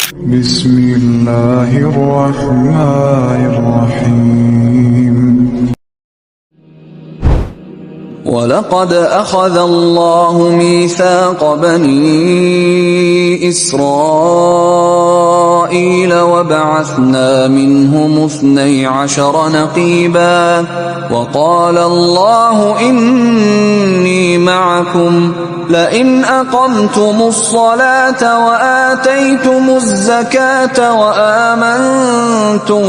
بسم الله الرحمن الرحيم. وَلَقَدْ أَخَذَ اللَّهُ مِيثَاقَ بَنِي إِسْرَائِيلَ وَبَعَثْنَا مِنْهُمُ 12 نَقِيبًا وَقَالَ اللَّهُ إِنِّي مَعَكُمْ لَئِنْ أَقَمْتُمُ الصَّلَاةَ وَآتَيْتُمُ الزَّكَاةَ وَآمَنْتُمْ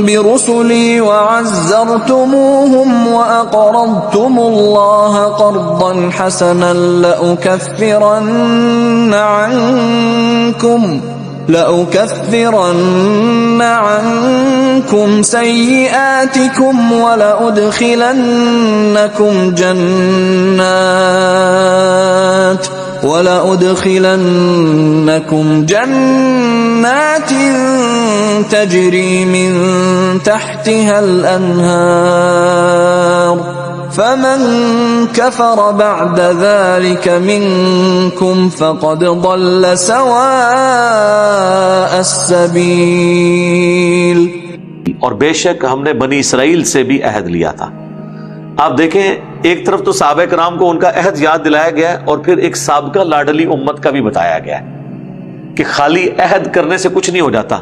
برسلي وعزرتموهم وأقرضتم الله قرضا حسنا لأكفرن عنكم سيئاتكم ولأدخلنكم جنات تجري من تحتها الأنهار فمن كفر بعد ذلك منكم فقد ضل سواء السبيل. اور بے شک ہم نے بنی اسرائیل سے بھی عہد لیا تھا. آپ دیکھیں ایک طرف تو صحابہ کرام کو ان کا عہد یاد دلایا گیا ہے اور پھر ایک سابقہ لاڈلی امت کا بھی بتایا گیا ہے کہ خالی عہد کرنے سے کچھ نہیں ہو جاتا.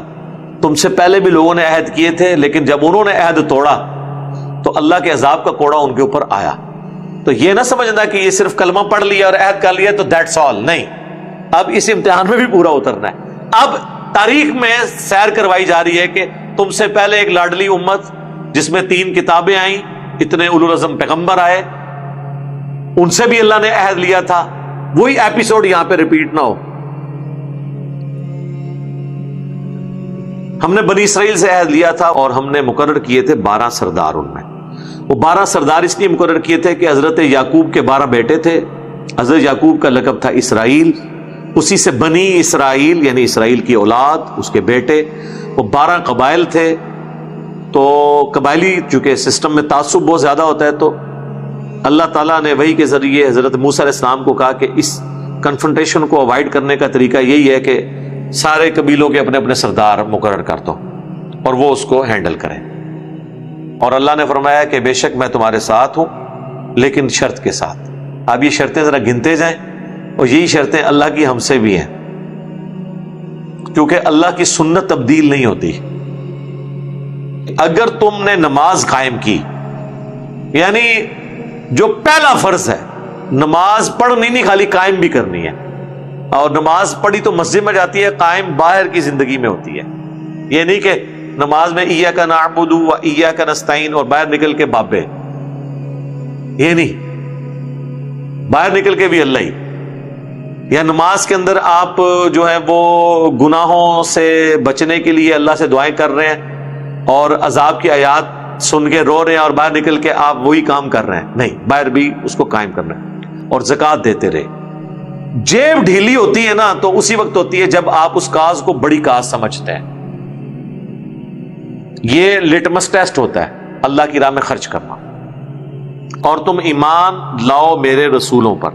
تم سے پہلے بھی لوگوں نے عہد کیے تھے لیکن جب انہوں نے عہد توڑا تو اللہ کے عذاب کا کوڑا ان کے اوپر آیا. تو یہ نہ سمجھنا کہ یہ صرف کلمہ پڑھ لیا اور عہد کر لیا تو دیٹس آل. نہیں، اب اس امتحان میں بھی پورا اترنا ہے. اب تاریخ میں سیر کروائی جا رہی ہے کہ تم سے پہلے ایک لاڈلی امت جس میں 3 کتابیں آئیں، اتنے اولوالعزم پیغمبر آئے، ان سے بھی اللہ نے عہد لیا تھا. وہی ایپیسوڈ یہاں پہ ریپیٹ نہ ہو. ہم نے بنی اسرائیل سے عہد لیا تھا اور ہم نے مقرر کیے تھے 12 سردار. ان میں وہ 12 سردار اس لیے مقرر کیے تھے کہ حضرت یعقوب کے 12 بیٹے تھے. حضرت یعقوب کا لقب تھا اسرائیل، اسی سے بنی اسرائیل یعنی اسرائیل کی اولاد، اس کے بیٹے. وہ 12 قبائل تھے. تو قبائلی چونکہ سسٹم میں تعصب بہت زیادہ ہوتا ہے، تو اللہ تعالیٰ نے وحی کے ذریعے حضرت موسیٰ علیہ السلام کو کہا کہ اس کنفرنٹیشن کو اوائڈ کرنے کا طریقہ یہی ہے کہ سارے قبیلوں کے اپنے اپنے سردار مقرر کر دو اور وہ اس کو ہینڈل کریں. اور اللہ نے فرمایا کہ بے شک میں تمہارے ساتھ ہوں لیکن شرط کے ساتھ. اب یہ شرطیں ذرا گنتے جائیں، اور یہی شرطیں اللہ کی ہم سے بھی ہیں، کیونکہ اللہ کی سنت تبدیل نہیں ہوتی. اگر تم نے نماز قائم کی، یعنی جو پہلا فرض ہے نماز پڑھنی نہیں، خالی قائم بھی کرنی ہے. اور نماز پڑھی تو مسجد میں جاتی ہے، قائم باہر کی زندگی میں ہوتی ہے. یہ نہیں کہ نماز میں ایاک نعبد و ایاک نستعین اور باہر نکل کے بابے، یہ نہیں، باہر نکل کے بھی اللہ ہی. یا نماز کے اندر آپ جو ہے وہ گناہوں سے بچنے کے لیے اللہ سے دعائیں کر رہے ہیں اور عذاب کی آیات سن کے رو رہے ہیں اور باہر نکل کے آپ وہی کام کر رہے ہیں. نہیں، باہر بھی اس کو قائم کرنا ہے. اور زکوٰۃ دیتے رہے. جیب ڈھیلی ہوتی ہے نا تو اسی وقت ہوتی ہے جب آپ اس کاز کو بڑی کاز سمجھتے ہیں. یہ لٹمس ٹیسٹ ہوتا ہے اللہ کی راہ میں خرچ کرنا. اور تم ایمان لاؤ میرے رسولوں پر،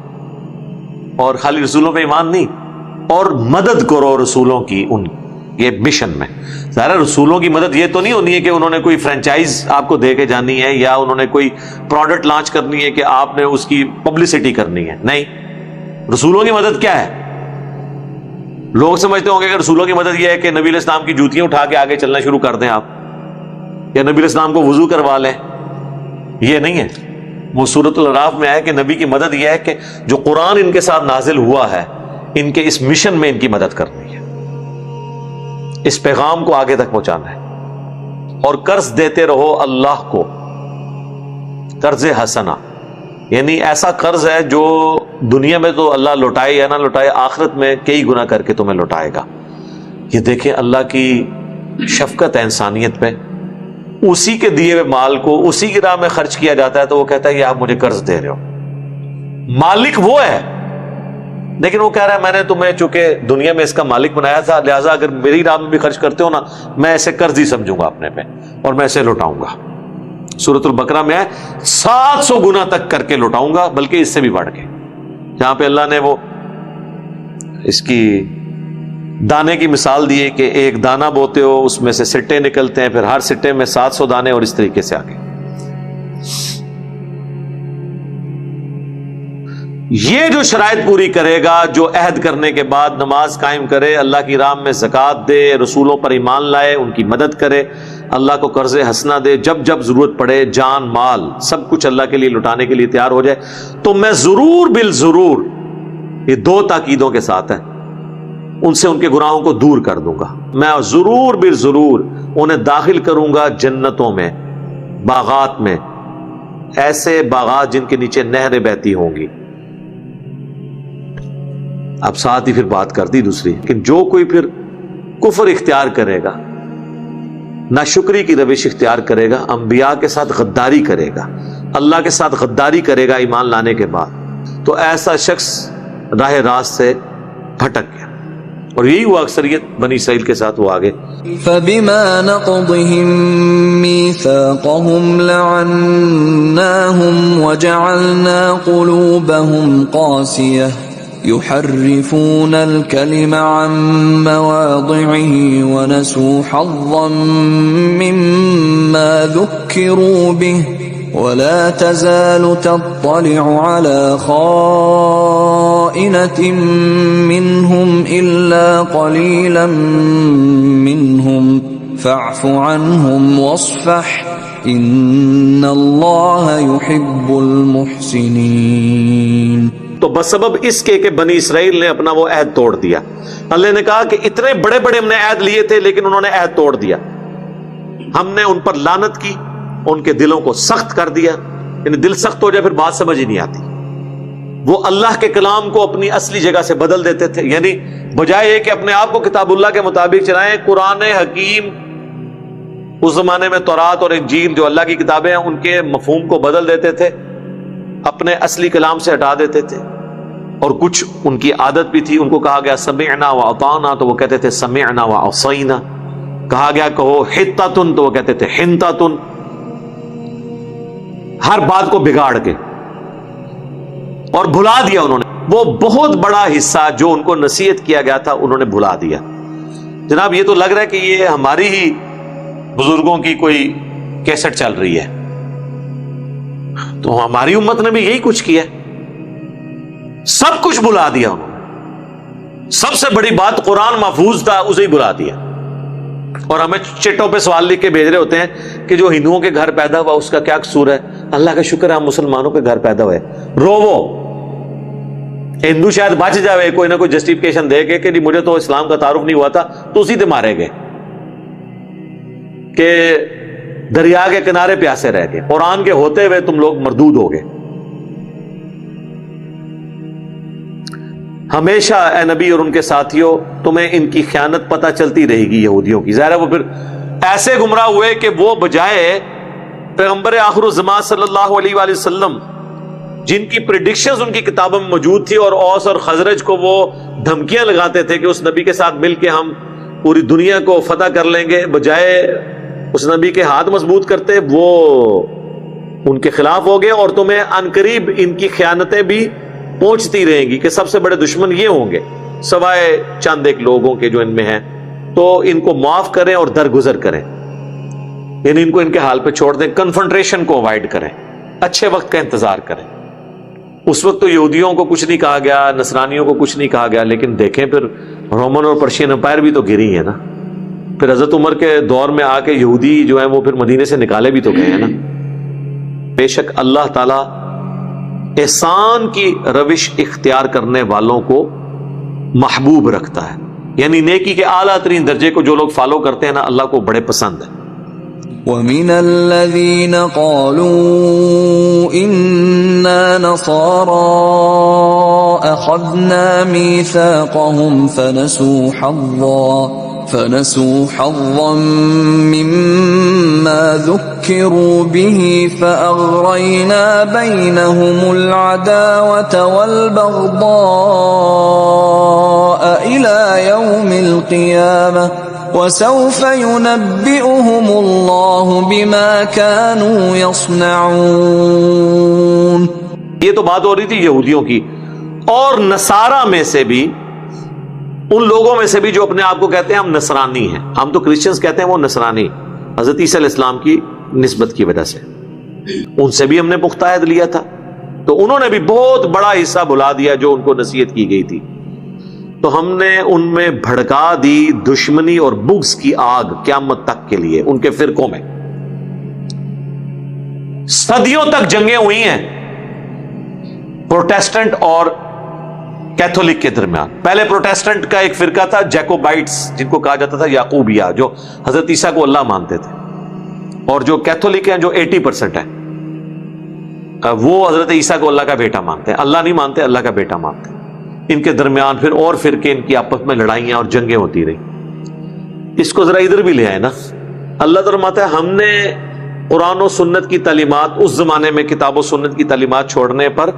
اور خالی رسولوں پہ ایمان نہیں، اور مدد کرو رسولوں کی ان یہ مشن میں. ظاہر رسولوں کی مدد یہ تو نہیں ہونی ہے کہ انہوں نے کوئی فرینچائز آپ کو دے کے جانی ہے یا انہوں نے کوئی پروڈکٹ لانچ کرنی ہے کہ آپ نے اس کی پبلسٹی کرنی ہے. نہیں، رسولوں کی مدد کیا ہے؟ لوگ سمجھتے ہوں گے کہ رسولوں کی مدد یہ ہے کہ نبی علیہ السلام کی جوتیاں اٹھا کے آگے چلنا شروع کر دیں آپ، یا نبی علیہ السلام کو وضو کروا لیں. یہ نہیں ہے. وہ سورۃ الاعراف میں ہے کہ نبی کی مدد یہ ہے کہ جو قرآن ان کے ساتھ نازل ہوا ہے ان کے اس مشن میں ان کی مدد کرنی ہے، اس پیغام کو آگے تک پہنچانا ہے. اور قرض دیتے رہو اللہ کو، قرض حسنہ یعنی ایسا قرض ہے جو دنیا میں تو اللہ لوٹائے یا نہ لوٹائے، آخرت میں کئی گنا کر کے تمہیں لوٹائے گا. یہ دیکھیں اللہ کی شفقت ہے انسانیت پہ. اسی کے دیے ہوئے مال کو اسی کی راہ میں خرچ کیا جاتا ہے تو وہ کہتا ہے یہ آپ مجھے قرض دے رہے ہو. مالک وہ ہے لیکن وہ کہہ رہا ہے میں نے تمہیں چونکہ دنیا میں اس کا مالک بنایا تھا، لہٰذا اگر میری راہ میں بھی خرچ کرتے ہو نا میں اسے قرض ہی سمجھوں گا اپنے پہ اور میں اسے لوٹاؤں گا. سورۃ البقرہ میں ہے 700 گنا تک کر کے لوٹاؤں گا، بلکہ اس سے بھی بڑھ کے. جہاں پہ اللہ نے وہ اس کی دانے کی مثال دی ہے کہ ایک دانہ بوتے ہو، اس میں سے سٹے نکلتے ہیں، پھر ہر سٹے میں 700 دانے، اور اس طریقے سے آگے. یہ جو شرائط پوری کرے گا، جو عہد کرنے کے بعد نماز قائم کرے، اللہ کی راہ میں زکوٰۃ دے، رسولوں پر ایمان لائے، ان کی مدد کرے، اللہ کو قرض حسنہ دے، جب جب ضرورت پڑے جان مال سب کچھ اللہ کے لیے لٹانے کے لیے تیار ہو جائے، تو میں ضرور بالضرور، یہ 2 تاکیدوں کے ساتھ ہے، ان سے ان کے گناہوں کو دور کر دوں گا. میں ضرور بالضرور انہیں داخل کروں گا جنتوں میں، باغات میں، ایسے باغات جن کے نیچے نہریں بہتی ہوں گی. اب ساتھ ہی پھر بات کر دی دوسری کہ جو کوئی پھر کفر اختیار کرے گا، ناشکری کی روش اختیار کرے گا، انبیاء کے ساتھ غداری کرے گا، اللہ کے ساتھ غداری کرے گا ایمان لانے کے بعد، تو ایسا شخص راہ راست سے بھٹک گیا. اور یہی ہوا اکثریت بنی اسرائیل کے ساتھ. وہ آگے فَبِمَا نَقْضِهِم مِّيثَاقَهُمْ لَعَنَّاهُمْ وَجَعَلْنَا قُلُوبَهُمْ قَاسِيَةً يحرفون الكلم عن مواضعه ونسوا حظا مما ذكروا به ولا تزال تطلع على خائنة منهم إلا قليلا منهم فاعف عنهم واصفح إن الله يحب المحسنين. تو بس سبب اس کے کہ بنی اسرائیل نے اپنا وہ عہد توڑ دیا. اللہ نے کہا کہ اتنے بڑے بڑے ہم نے عہد لیے تھے لیکن انہوں نے عہد توڑ دیا. ہم نے ان پر لعنت کی، ان کے دلوں کو سخت کر دیا. یعنی دل سخت ہو جائے پھر بات سمجھ ہی نہیں آتی. وہ اللہ کے کلام کو اپنی اصلی جگہ سے بدل دیتے تھے. یعنی بجائے یہ کہ اپنے آپ کو کتاب اللہ کے مطابق چلائیں، قرآن حکیم اس زمانے میں تورات اور انجیل جو اللہ کی کتابیں ہیں ان کے مفہوم کو بدل دیتے تھے، اپنے اصلی کلام سے ہٹا دیتے تھے. اور کچھ ان کی عادت بھی تھی، ان کو کہا گیا سمعنا واطعنا تو وہ کہتے تھے سمعنا وعصینا. کہا گیا کہو حتتن تو وہ کہتے تھے حنتتن. ہر بات کو بگاڑ کے اور بھلا دیا انہوں نے. وہ بہت بڑا حصہ جو ان کو نصیحت کیا گیا تھا انہوں نے بھلا دیا. جناب یہ تو لگ رہا ہے کہ یہ ہماری ہی بزرگوں کی کوئی کیسٹ چل رہی ہے. تو ہماری امت نے بھی یہی کچھ کیا، سب کچھ بھلا دیا انہوں نے. سب سے بڑی بات قرآن محفوظ تھا اسے ہی بھلا دیا. اور ہمیں چٹوں پہ سوال لکھ کے بھیج رہے ہوتے ہیں کہ جو ہندوؤں کے گھر پیدا ہوا اس کا کیا قصور ہے. اللہ کا شکر ہے ہم مسلمانوں کے گھر پیدا ہوئے. روو ہندو شاید بچ جاوے کوئی نہ کوئی جسٹیفیکیشن دے کے کہ مجھے تو اسلام کا تعارف نہیں ہوا تھا، تو اسی تے مارے گئے کہ دریا کے کنارے پیاسے رہ گئے. قرآن کے ہوتے ہوئے تم لوگ مردود ہو گئے. ہمیشہ اے نبی اور ان کے ساتھیوں تمہیں ان کی خیانت پتہ چلتی رہے گی یہودیوں کی. ظاہر ہے وہ پھر ایسے گمراہ ہوئے کہ وہ بجائے پیغمبر آخر الزمان صلی اللہ علیہ وآلہ وسلم جن کی پریڈکشنز ان کی کتابوں میں موجود تھی، اور اوس اور خزرج کو وہ دھمکیاں لگاتے تھے کہ اس نبی کے ساتھ مل کے ہم پوری دنیا کو فتح کر لیں گے، بجائے اس نبی کے ہاتھ مضبوط کرتے وہ ان کے خلاف ہو گئے. اور تمہیں عنقریب ان کی خیانتیں بھی پہنچتی رہیں گی کہ سب سے بڑے دشمن یہ ہوں گے سوائے چند ایک لوگوں کے جو ان میں ہیں. تو ان کو معاف کریں اور درگزر کریں، یعنی ان کو ان کے حال پہ چھوڑ دیں. کنفرنٹریشن کو اوائڈ کریں، اچھے وقت کا انتظار کریں. اس وقت تو یہودیوں کو کچھ نہیں کہا گیا، نصرانیوں کو کچھ نہیں کہا گیا، لیکن دیکھیں پھر رومن اور پرشین امپائر بھی تو گری ہیں نا. پھر حضرت عمر کے دور میں آ کے یہودی جو ہیں وہ پھر مدینے سے نکالے بھی تو گئے ہیں نا. بے شک اللہ تعالی احسان کی روش اختیار کرنے والوں کو محبوب رکھتا ہے. یعنی نیکی کے اعلیٰ ترین درجے کو جو لوگ فالو کرتے ہیں نا اللہ کو بڑے پسند ہے. وَمِنَ الَّذِينَ قَالُوا إِنَّا نَصَارَىٰ أَخَذْنَا مِيثَاقَهُمْ فنسوا حظا مما ذكروا به فأغرينا بينهم العداوة والبغضاء إلى يوم القيامة وسوف ينبئهم الله بما كانوا يصنعون. یہ تو بات ہو رہی تھی یہودیوں کی. اور نصارہ میں سے بھی، ان لوگوں میں سے بھی جو اپنے آپ کو کہتے ہیں ہم نصرانی ہیں، ہم تو کرسچنز کہتے ہیں، وہ نصرانی حضرت عیسیٰ علیہ السلام کی نسبت کی وجہ سے، ان سے بھی ہم نے پختہ عہد لیا تھا، تو انہوں نے بھی بہت بڑا حصہ بھلا دیا جو ان کو نصیحت کی گئی تھی. تو ہم نے ان میں بھڑکا دی دشمنی اور بغض کی آگ قیامت تک کے لیے. ان کے فرقوں میں صدیوں تک جنگیں ہوئی ہیں پروٹیسٹنٹ اور کیتھولک کے درمیان. پہلے پروٹیسٹنٹ کا ایک فرقہ تھا جیکوبائٹس، جن کو کہا جاتا تھا یعقوبیہ، جو حضرت عیسیٰ کو اللہ مانتے تھے. اور جو کیتھولک ہیں، جو 80% ہیں، وہ حضرت عیسیٰ کو اللہ کا بیٹا مانتے ہیں. اللہ نہیں مانتے، اللہ کا بیٹا مانتے ہیں. ان کے درمیان پھر اور فرقے، ان کی آپس میں لڑائیاں اور جنگیں ہوتی رہی. اس کو ذرا ادھر بھی لے آئے نا. اللہ فرماتا ہے ہم نے قرآن و سنت کی تعلیمات، اس زمانے میں کتاب و سنت کی تعلیمات چھوڑنے پر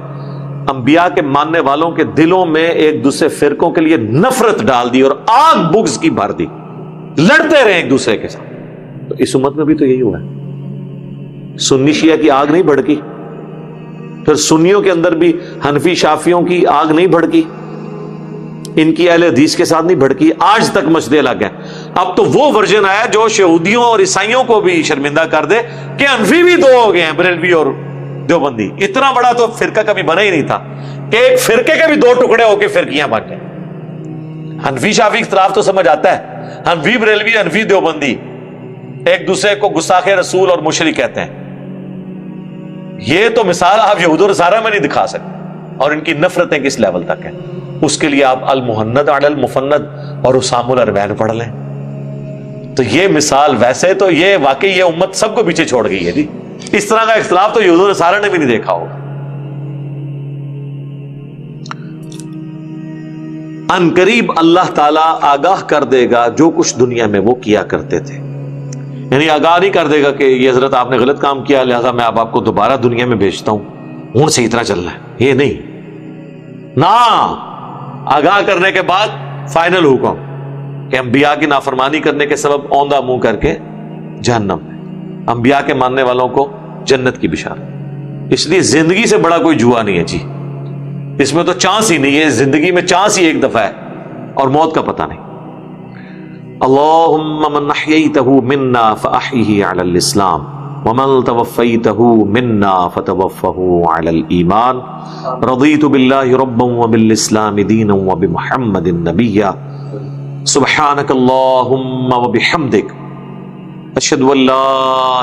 انبیاء کے ماننے والوں کے دلوں میں ایک دوسرے فرقوں کے لیے نفرت ڈال دی اور آگ بغض کی بھر دی، لڑتے رہے ایک دوسرے کے ساتھ. تو اس امت میں بھی تو یہی ہوا ہے. سنی شیعہ کی آگ نہیں بھڑکی، پھر سنیوں کے اندر بھی حنفی شافیوں کی آگ نہیں بھڑکی، ان کی اہل حدیث کے ساتھ نہیں بھڑکی. آج تک مسئلے الگ ہیں. اب تو وہ ورژن آیا جو یہودیوں اور عیسائیوں کو بھی شرمندہ کر دے کہ حنفی بھی دو ہو گئے ہیں، بریلوی اور دیوبندی. اتنا بڑا تو فرقہ کبھی بنا ہی نہیں تھا کہ ایک فرقے کے بھی دو ٹکڑے ہو کے فرقیاں بن گئے. حنفی شافی اختلاف تو سمجھ آتا ہے، حنفی بریلوی، حنفی دیوبندی ایک دوسرے کو گستاخ رسول اور مشرک کہتے ہیں. یہ تو مثال آپ یہود و نصارہ میں نہیں دکھا سکتے. اور ان کی نفرتیں کس لیول تک ہیں، اس کے لیے آپ المحند علی المفند اور اسام الاربعین پڑھ لیں. تو یہ مثال، ویسے تو یہ واقعی یہ امت سب کو پیچھے چھوڑ گئی ہے جی. اس طرح کا اختلاف تو یہود و نصارہ نے بھی نہیں دیکھا ہوگا. ان قریب اللہ تعالیٰ آگاہ کر دے گا جو کچھ دنیا میں وہ کیا کرتے تھے. یعنی آگاہ نہیں کر دے گا کہ یہ حضرت آپ نے غلط کام کیا لہذا میں اب آپ کو دوبارہ دنیا میں بھیجتا ہوں، ہوں سے اتنا چلنا ہے. یہ نہیں نا، آگاہ کرنے کے بعد فائنل حکم کہ انبیاء کی نافرمانی کرنے کے سبب اوندھا منہ کر کے جہنم میں، انبیاء کے ماننے والوں کو جنت کی بشارت. اس لیے زندگی سے بڑا کوئی جوا نہیں ہے جی. اس میں تو چانس ہی نہیں ہے، زندگی میں چانس ہی ایک دفعہ ہے اور موت کا پتہ نہیں. اللهم من احييته منا فاحيه على الاسلام ومن توفيته منا فتوفه على الايمان. رضيت بالله ربا وبالاسلام دينا وبمحمد نبيا. سبحانك اللهم وبحمدك اشهد ان لا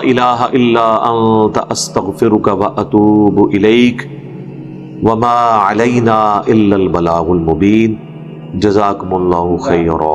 اله الا انت استغفرك واتوب اليك. وما علينا الا البلاغ المبين. جزاكم الله خيرا.